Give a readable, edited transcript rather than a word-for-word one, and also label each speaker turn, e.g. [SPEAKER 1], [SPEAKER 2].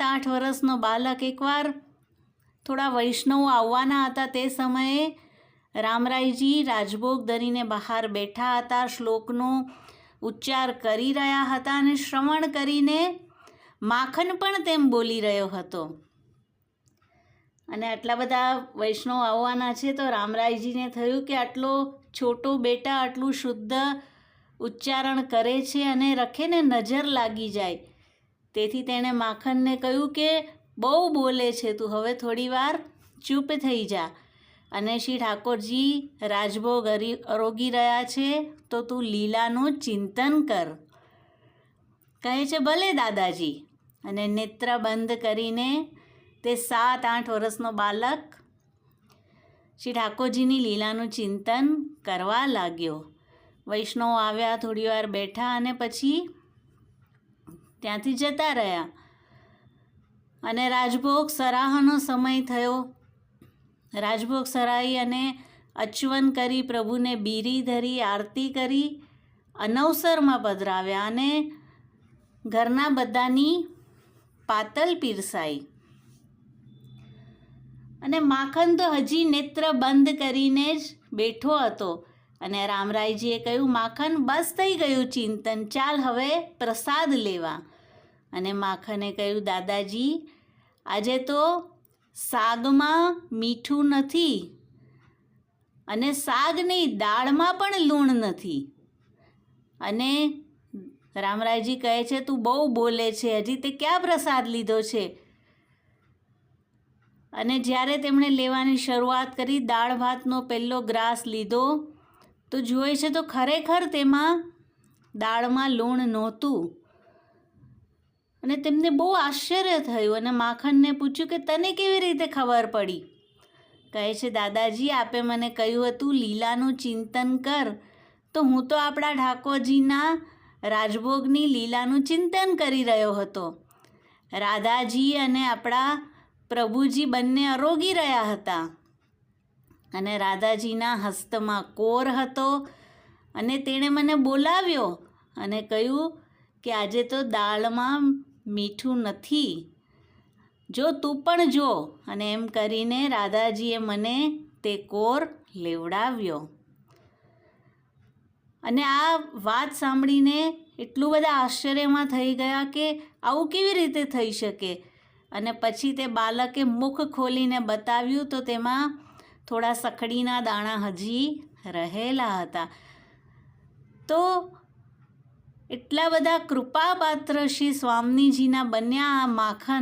[SPEAKER 1] 8 વર્ષનો બાલક એકવાર થોડા વૈષ્ણવો આવવાના હતા તે સમયે રામરાયજી રાજભોગ ધરીને બહાર બેઠા હતા, શ્લોકનો ઉચ્ચાર કરી રહ્યા હતા અને શ્રવણ કરીને માખન પણ તેમ બોલી રહ્યો હતો. અને આટલા બધા વૈષ્ણવ આવવાના છે તો રામરાયજીને થયું કે આટલો છોટો બેટા આટલું શુદ્ધ ઉચ્ચારણ કરે છે અને રખેને નજર લાગી જાય, તેથી તેણે માખનને કહ્યું કે બહુ બોલે છે તું, હવે થોડી વાર ચૂપ થઈ જા. અને શ્રી ઠાકોરજી રાજભોગ અરોગી રહ્યા છે તો તું લીલાનું ચિંતન કર. કહે છે ભલે દાદાજી. અને નેત્ર બંધ કરીને તે 7-8 વર્ષનો બાલક શ્રી ઠાકોરજીની લીલાનું ચિંતન કરવા લાગ્યો. વૈષ્ણવ આવ્યા, થોડી વાર બેઠા અને પછી ત્યાંથી જતા રહ્યા. અને રાજભોગ સરાહનો સમય થયો. રાજભોગ સરાઈ અને અચ્યુવન કરી, પ્રભુને બીરી ધરી, આરતી કરી, અનવસરમાં પધરાવ્યા અને ઘરના બધાની પાતલ પીરસાઈ. અને માખન તો હજી નેત્ર બંધ કરીને જ બેઠો હતો. અને રામરાયજીએ કહ્યું, માખન બસ થઈ ગયું ચિંતન, ચાલ હવે પ્રસાદ લેવા. અને માખને કહ્યું, દાદાજી આજે તો શાકમાં મીઠું નથી અને શાક નહીં, દાળમાં પણ લૂણ નથી. અને રામરાયજી કહે છે તું બહુ બોલે છે, હજી તે ક્યાં પ્રસાદ લીધો છે? અને જ્યારે તેમણે લેવાની શરૂઆત કરી, દાળ ભાતનો પહેલો ગ્રાસ લીધો તો જુએ છે તો ખરેખર તેમાં દાળમાં લૂણ નહોતું. અને તેમને બહુ આશ્ચર્ય થયું અને માખનને પૂછ્યું કે તને કેવી રીતે ખબર પડી? કહે છે દાદાજી આપે મને કહ્યું હતું લીલાનું ચિંતન કર, તો હું તો આપણા ઠાકોરજીના રાજભોગની લીલાનું ચિંતન કરી રહ્યો હતો. રાધાજી અને આપણા પ્રભુજી બંને અરોગી રહ્યા હતા અને રાધાજીના હસ્તમાં કોર હતો અને તેણે મને બોલાવ્યો અને કહ્યું કે આજે તો દાળમાં મીઠું નથી, જો તું પણ જો. અને એમ કરીને રાધાજીએ મને તે કોર લેવડાવ્યો. અને આ વાત સાંભળીને એટલું બધા આશ્ચર્યમાં થઈ ગયા કે આવું કેવી રીતે થઈ શકે. અને પછી તે બાળકે મુખ ખોલીને બતાવ્યું તો તેમાં થોડા સખડીના દાણા હજી રહેલા હતા. તો એટલા બધા કૃપાપાત્ર શ્રી સ્વામીજીના બન્યા આ માખન